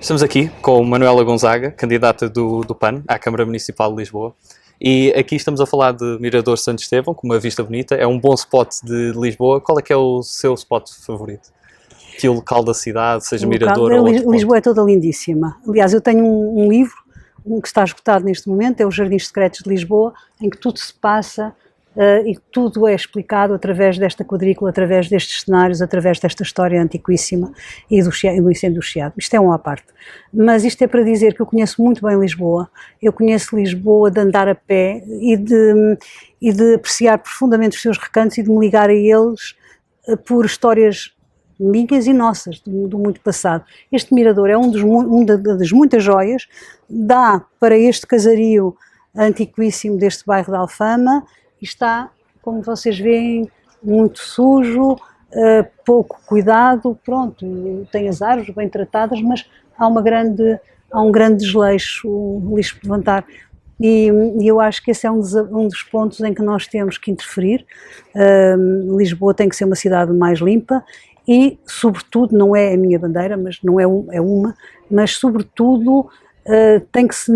Estamos aqui com Manuela Gonzaga, candidata do PAN à Câmara Municipal de Lisboa. E aqui estamos a falar de Mirador Santo Estevão, com uma vista bonita. É um bom spot de Lisboa. Qual é que é o seu spot favorito? Que o local da cidade, seja Mirador ou outro ponto? Lisboa é toda lindíssima. Aliás, eu tenho um livro, que está esgotado neste momento, é os Jardins Secretos de Lisboa, em que tudo se passa e tudo é explicado através desta quadrícula, através destes cenários, através desta história antiquíssima e do incêndio do Chiado. Isto é uma à parte. Mas isto é para dizer que eu conheço muito bem Lisboa. Eu conheço Lisboa de andar a pé e de apreciar profundamente os seus recantos e de me ligar a eles por histórias minhas e nossas, do muito passado. Este mirador é uma das muitas joias, dá para este casario antiquíssimo deste bairro de Alfama e está, como vocês veem, muito sujo, pouco cuidado, pronto, tem as árvores bem tratadas, mas há um grande desleixo, o lixo por levantar. E eu acho que esse é um dos pontos em que nós temos que interferir. Lisboa tem que ser uma cidade mais limpa e, sobretudo, não é a minha bandeira, mas não é uma, mas sobretudo tem que se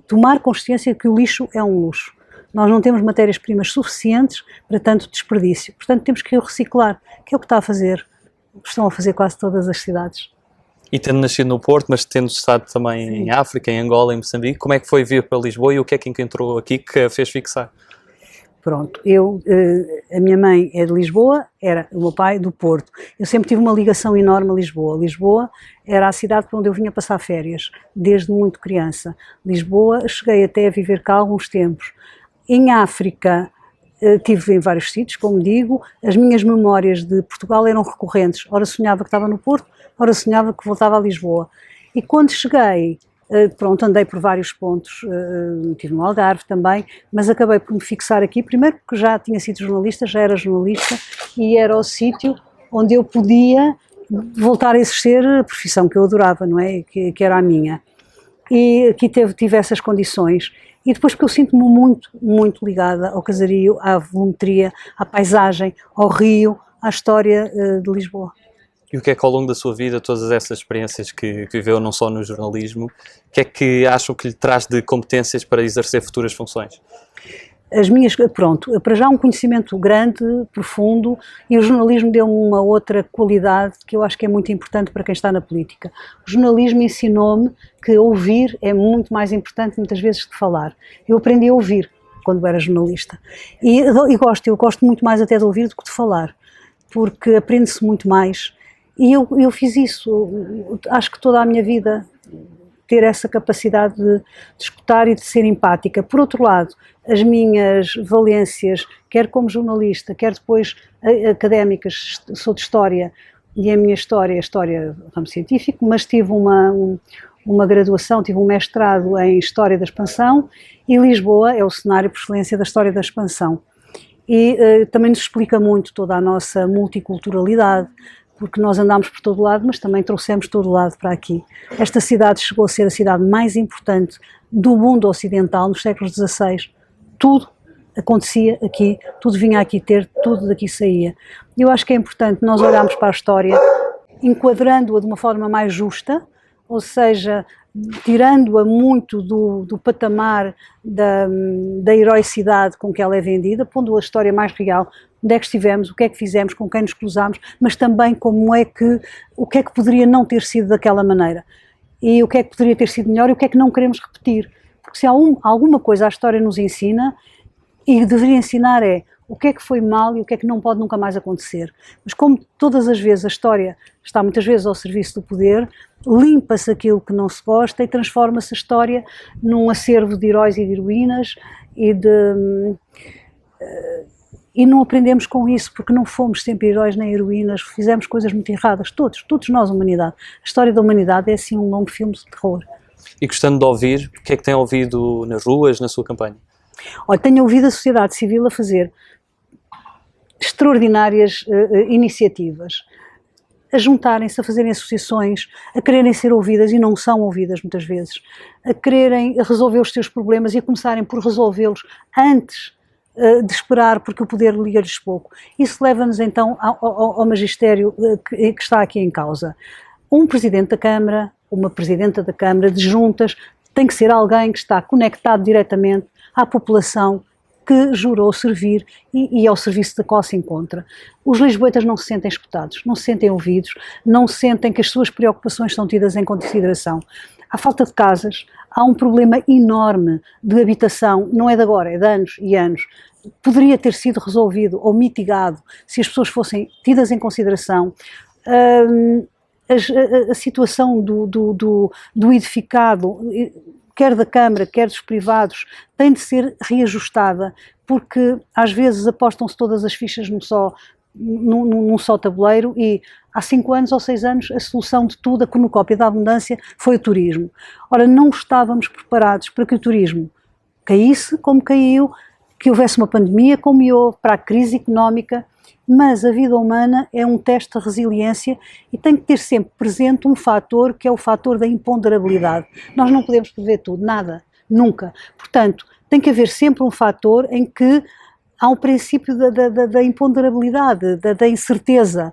tomar consciência que o lixo é um luxo. Nós não temos matérias-primas suficientes para tanto desperdício, portanto temos que o reciclar, que é o que estão a fazer quase todas as cidades. E tendo nascido no Porto, mas tendo estado também Sim. Em África, em Angola, em Moçambique, como é que foi vir para Lisboa e o que é que encontrou aqui que a fez fixar? Pronto, a minha mãe é de Lisboa, o meu pai do Porto. Eu sempre tive uma ligação enorme a Lisboa. Lisboa era a cidade para onde eu vinha passar férias, desde muito criança. Lisboa, cheguei até a viver cá há alguns tempos. Em África, estive em vários sítios, como digo, as minhas memórias de Portugal eram recorrentes. Ora sonhava que estava no Porto, ora sonhava que voltava a Lisboa. E quando cheguei, pronto, andei por vários pontos, estive no Algarve também, mas acabei por me fixar aqui, primeiro porque já tinha sido jornalista, já era jornalista, e era o sítio onde eu podia voltar a exercer a profissão que eu adorava, não é? Que era a minha. E aqui tive essas condições. E depois porque eu sinto-me muito, muito ligada ao casario, à volumetria, à paisagem, ao rio, à história de Lisboa. E o que é que ao longo da sua vida, todas essas experiências que viveu não só no jornalismo, o que é que acham que lhe traz de competências para exercer futuras funções? Pronto, para já um conhecimento grande, profundo, e o jornalismo deu-me uma outra qualidade que eu acho que é muito importante para quem está na política. O jornalismo ensinou-me que ouvir é muito mais importante muitas vezes que falar. Eu aprendi a ouvir quando era jornalista eu gosto muito mais até de ouvir do que de falar, porque aprende-se muito mais e eu fiz isso, acho que toda a minha vida, ter essa capacidade de escutar e de ser empática. Por outro lado, as minhas valências, quer como jornalista, quer depois académicas, sou de História, e a minha história é História ramo científico, mas tive uma graduação, tive um mestrado em História da Expansão, e Lisboa é o cenário por excelência da História da Expansão. E também nos explica muito toda a nossa multiculturalidade, porque nós andámos por todo lado, mas também trouxemos todo lado para aqui. Esta cidade chegou a ser a cidade mais importante do mundo ocidental nos séculos XVI. Tudo acontecia aqui, tudo vinha aqui ter, tudo daqui saía. Eu acho que é importante nós olharmos para a história, enquadrando-a de uma forma mais justa, ou seja, tirando-a muito do patamar da heroicidade com que ela é vendida, pondo a história mais real, onde é que estivemos, o que é que fizemos, com quem nos cruzámos, mas também o que é que poderia não ter sido daquela maneira, e o que é que poderia ter sido melhor e o que é que não queremos repetir. Porque se há alguma coisa a história nos ensina, e deveria ensinar o que é que foi mal e o que é que não pode nunca mais acontecer. Mas como todas as vezes a história está muitas vezes ao serviço do poder, limpa-se aquilo que não se gosta e transforma-se a história num acervo de heróis e de heroínas e não aprendemos com isso, porque não fomos sempre heróis nem heroínas, fizemos coisas muito erradas, todos nós, a humanidade. A história da humanidade é assim um longo filme de terror. E gostando de ouvir, o que é que tem ouvido nas ruas, na sua campanha? Olha, tenho ouvido a sociedade civil a fazer extraordinárias iniciativas, a juntarem-se, a fazerem associações, a quererem ser ouvidas e não são ouvidas muitas vezes, a quererem resolver os seus problemas e a começarem por resolvê-los antes de esperar, porque o poder liga-lhes pouco. Isso leva-nos então ao magistério que está aqui em causa. Um presidente da Câmara, uma presidenta da Câmara, de juntas, tem que ser alguém que está conectado diretamente à população que jurou servir e ao serviço da qual se encontra. Os lisboetas não se sentem escutados, não se sentem ouvidos, não sentem que as suas preocupações são tidas em consideração. Há falta de casas, há um problema enorme de habitação, não é de agora, é de anos e anos. Poderia ter sido resolvido ou mitigado se as pessoas fossem tidas em consideração. A situação do edificado, quer da Câmara, quer dos privados, tem de ser reajustada, porque às vezes apostam-se todas as fichas num só tabuleiro e há 5 anos ou 6 anos a solução de tudo, a cornucópia da abundância, foi o turismo. Ora, não estávamos preparados para que o turismo caísse como caiu, que houvesse uma pandemia como houve, para a crise económica, mas a vida humana é um teste de resiliência e tem que ter sempre presente um fator que é o fator da imponderabilidade. Nós não podemos prever tudo, nada, nunca. Portanto, tem que haver sempre um fator em que há um princípio da imponderabilidade, da incerteza.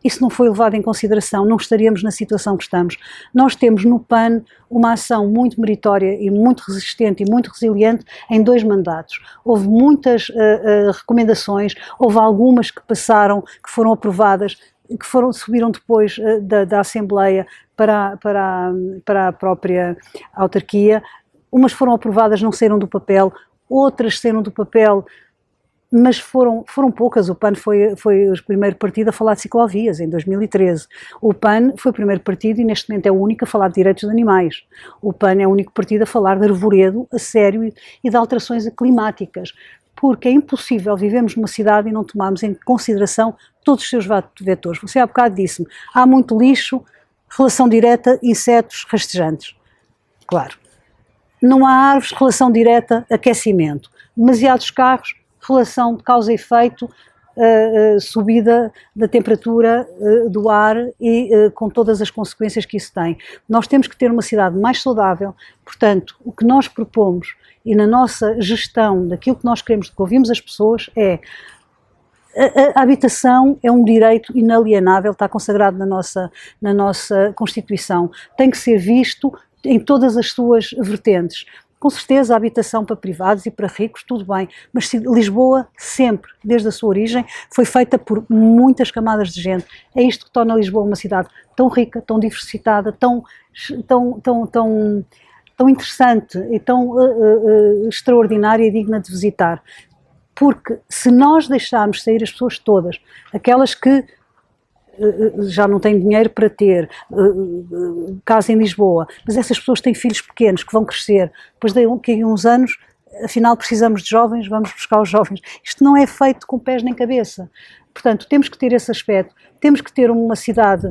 Isso não foi levado em consideração, não estaríamos na situação que estamos. Nós temos no PAN uma ação muito meritória e muito resistente e muito resiliente em 2 mandatos. Houve muitas recomendações, houve algumas que passaram, que foram aprovadas, que subiram depois da Assembleia para a própria autarquia. Umas foram aprovadas, não saíram do papel, outras saíram do papel, mas foram poucas. O PAN foi o primeiro partido a falar de ciclovias, em 2013. O PAN foi o primeiro partido e neste momento é o único a falar de direitos de animais. O PAN é o único partido a falar de arvoredo a sério e de alterações climáticas, porque é impossível vivermos numa cidade e não tomarmos em consideração todos os seus vetores. Você há bocado disse-me, há muito lixo, relação direta, insetos rastejantes. Claro. Não há árvores, relação direta, aquecimento. Demasiados carros, relação de causa e efeito, subida da temperatura do ar e com todas as consequências que isso tem. Nós temos que ter uma cidade mais saudável, portanto, o que nós propomos e na nossa gestão daquilo que nós queremos, que ouvimos as pessoas, é a habitação é um direito inalienável, está consagrado na nossa Constituição, tem que ser visto em todas as suas vertentes. Com certeza a habitação para privados e para ricos, tudo bem, mas Lisboa sempre, desde a sua origem, foi feita por muitas camadas de gente. É isto que torna Lisboa uma cidade tão rica, tão diversificada, tão interessante e tão extraordinária e digna de visitar. Porque se nós deixarmos sair as pessoas todas, aquelas que já não têm dinheiro para ter casa em Lisboa, mas essas pessoas têm filhos pequenos que vão crescer, depois daqui a uns anos, afinal precisamos de jovens, vamos buscar os jovens. Isto não é feito com pés nem cabeça. Portanto, temos que ter esse aspecto, temos que ter uma cidade.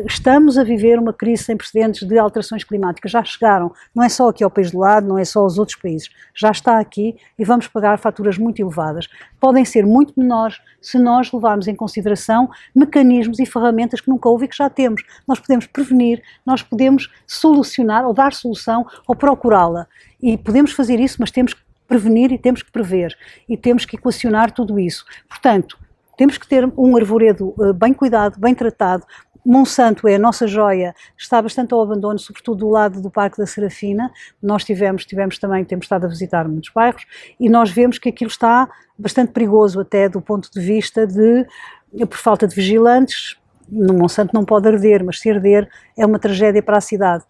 Estamos a viver uma crise sem precedentes de alterações climáticas, já chegaram, não é só aqui ao país do lado, não é só aos outros países, já está aqui e vamos pagar faturas muito elevadas. Podem ser muito menores se nós levarmos em consideração mecanismos e ferramentas que nunca houve e que já temos. Nós podemos prevenir, nós podemos solucionar ou dar solução ou procurá-la e podemos fazer isso, mas temos que prevenir e temos que prever e temos que equacionar tudo isso. Portanto, temos que ter um arvoredo bem cuidado, bem tratado. Monsanto é a nossa joia, está bastante ao abandono, sobretudo do lado do Parque da Serafina. Nós temos estado a visitar muitos bairros e nós vemos que aquilo está bastante perigoso até do ponto de vista por falta de vigilantes. No Monsanto não pode arder, mas se arder é uma tragédia para a cidade.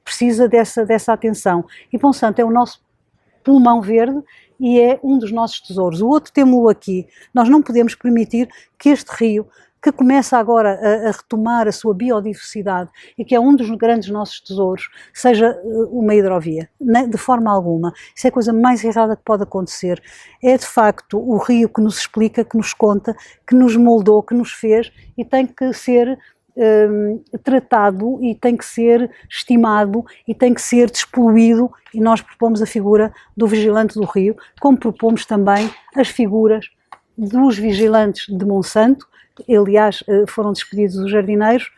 Precisa dessa atenção. E Monsanto é o nosso pulmão verde e é um dos nossos tesouros. O outro temos-lo aqui. Nós não podemos permitir que este rio, que começa agora a retomar a sua biodiversidade e que é um dos grandes nossos tesouros, seja uma hidrovia, de forma alguma. Isso é a coisa mais errada que pode acontecer. É de facto o rio que nos explica, que nos conta, que nos moldou, que nos fez e tem que ser tratado e tem que ser estimado e tem que ser despoluído, e nós propomos a figura do vigilante do rio, como propomos também as figuras dos vigilantes de Monsanto. Aliás, foram despedidos os jardineiros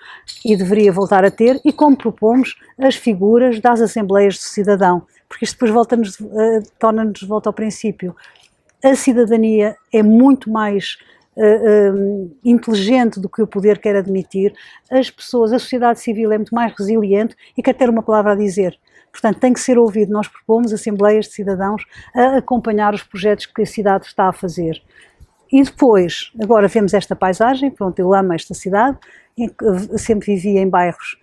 e deveria voltar a ter, e como propomos as figuras das assembleias de cidadão, porque isto depois torna-nos de volta ao princípio. A cidadania é muito mais inteligente do que o poder quer admitir, as pessoas, a sociedade civil é muito mais resiliente e quer ter uma palavra a dizer. Portanto, tem que ser ouvido. Nós propomos assembleias de cidadãos a acompanhar os projetos que a cidade está a fazer. E depois, agora vemos esta paisagem, pronto, eu amo esta cidade, sempre vivi em bairros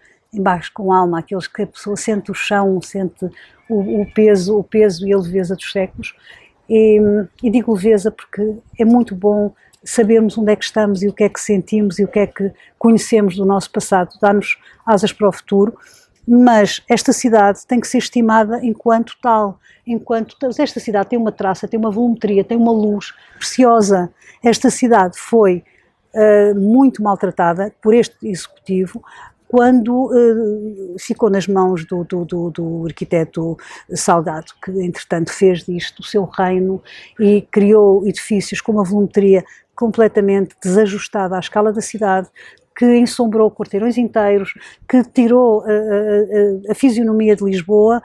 com alma, aqueles que a pessoa sente o chão, sente o peso e a leveza dos séculos. E digo leveza porque é muito bom sabermos onde é que estamos e o que é que sentimos e o que é que conhecemos do nosso passado, dá-nos asas para o futuro. Mas esta cidade tem que ser estimada enquanto tal, esta cidade tem uma traça, tem uma volumetria, tem uma luz preciosa. Esta cidade foi muito maltratada por este executivo quando ficou nas mãos do arquiteto Salgado, que entretanto fez disto o seu reino e criou edifícios com uma volumetria completamente desajustada à escala da cidade, que ensombrou quarteirões inteiros, que tirou a fisionomia de Lisboa,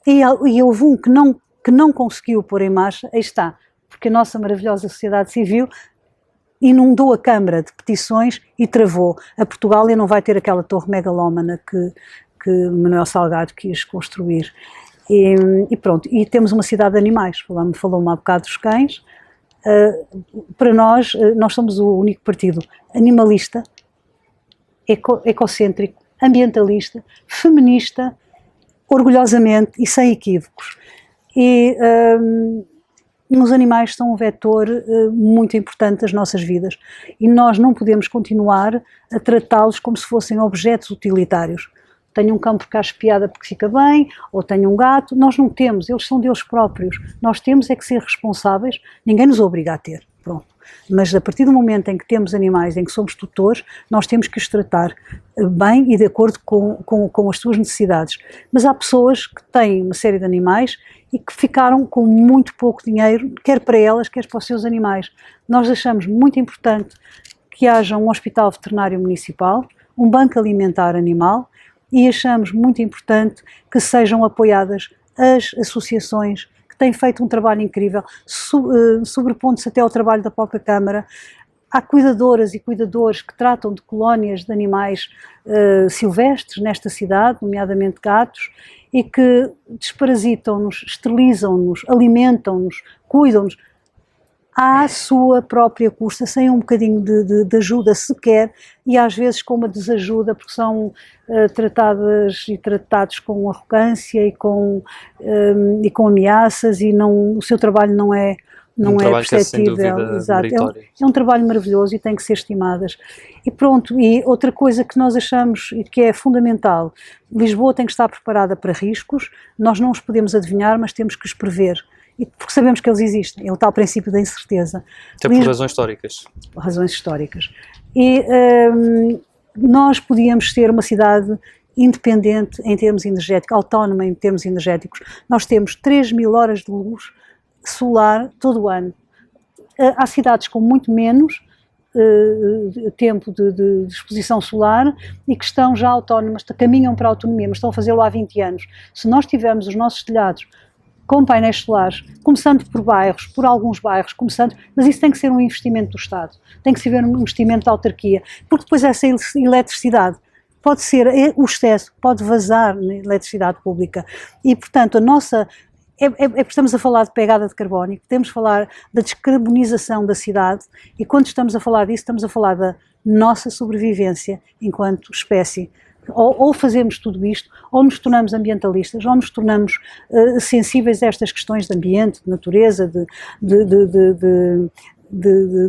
e houve um que não conseguiu pôr em marcha. Aí está, porque a nossa maravilhosa sociedade civil inundou a Câmara de petições e travou. A Portugália não vai ter aquela torre megalómana que Manuel Salgado quis construir. E pronto, e temos uma cidade de animais, falou-me há bocado dos cães. Para nós somos o único partido animalista, ecocêntrico, ambientalista, feminista, orgulhosamente e sem equívocos. E os animais são um vetor muito importante das nossas vidas e nós não podemos continuar a tratá-los como se fossem objetos utilitários. Tenho um cão porque acho piada porque fica bem, ou tenho um gato. Nós não temos, eles são deles próprios. Nós temos é que ser responsáveis, ninguém nos obriga a ter, pronto. Mas a partir do momento em que temos animais, em que somos tutores, nós temos que os tratar bem e de acordo com as suas necessidades. Mas há pessoas que têm uma série de animais e que ficaram com muito pouco dinheiro, quer para elas, quer para os seus animais. Nós achamos muito importante que haja um hospital veterinário municipal, um banco alimentar animal, e achamos muito importante que sejam apoiadas as associações que têm feito um trabalho incrível, sobrepondo-se até ao trabalho da própria Câmara. Há cuidadoras e cuidadores que tratam de colónias de animais silvestres nesta cidade, nomeadamente gatos, e que desparasitam-nos, esterilizam-nos, alimentam-nos, cuidam-nos à sua própria custa, sem um bocadinho de ajuda sequer, e às vezes com uma desajuda, porque são tratadas e tratados com arrogância e com ameaças, e o seu trabalho não é perceptível. Exato. É um trabalho maravilhoso e tem que ser estimadas. E pronto, e outra coisa que nós achamos e que é fundamental, Lisboa tem que estar preparada para riscos, nós não os podemos adivinhar, mas temos que os prever. Porque sabemos que eles existem, é o tal princípio da incerteza. Até por razões históricas. Razões históricas. E nós podíamos ser uma cidade independente em termos energéticos, autónoma em termos energéticos. Nós temos 3.000 horas de luz solar todo o ano. Há cidades com muito menos tempo de exposição solar e que estão já autónomas, caminham para a autonomia, mas estão a fazê-lo há 20 anos. Se nós tivermos os nossos telhados com painéis solares, começando por bairros, por alguns bairros, mas isso tem que ser um investimento do Estado, tem que ser um investimento da autarquia, porque depois essa eletricidade pode ser, o excesso pode vazar na eletricidade pública e, portanto, a nossa... estamos a falar de pegada de carbono, podemos falar da descarbonização da cidade e quando estamos a falar disso, estamos a falar da nossa sobrevivência enquanto espécie. Ou fazemos tudo isto, ou nos tornamos ambientalistas, ou nos tornamos sensíveis a estas questões de ambiente, de natureza, de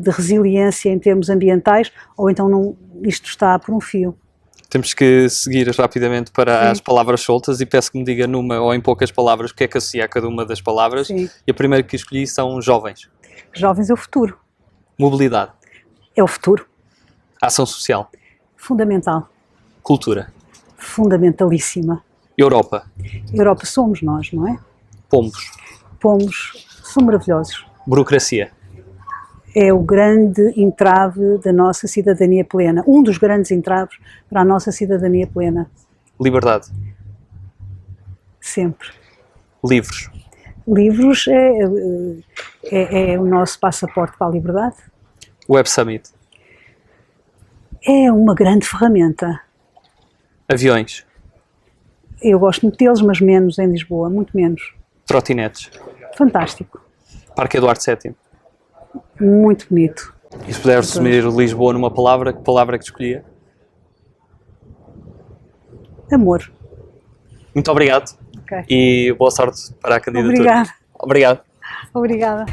resiliência em termos ambientais, ou então isto está por um fio. Temos que seguir rapidamente para as palavras soltas e peço que me diga numa ou em poucas palavras o que é que associa a cada uma das palavras. Sim. E a primeira que escolhi são jovens. Jovens é o futuro. Mobilidade. É o futuro. Ação social. Fundamental. Cultura. Fundamentalíssima. Europa. Europa somos nós, não é? Pombos. Pombos são maravilhosos. Burocracia. É o grande entrave da nossa cidadania plena. Um dos grandes entraves para a nossa cidadania plena. Liberdade. Sempre. Livros. Livros é o nosso passaporte para a liberdade. Web Summit. É uma grande ferramenta. Aviões. Eu gosto muito deles, mas menos em Lisboa, muito menos. Trotinetes. Fantástico. Parque Eduardo VII. Muito bonito. E se puder resumir Lisboa numa palavra, que palavra é que escolhia? Amor. Muito obrigado Ok. e boa sorte para a candidatura. Obrigada. Obrigado. Obrigada.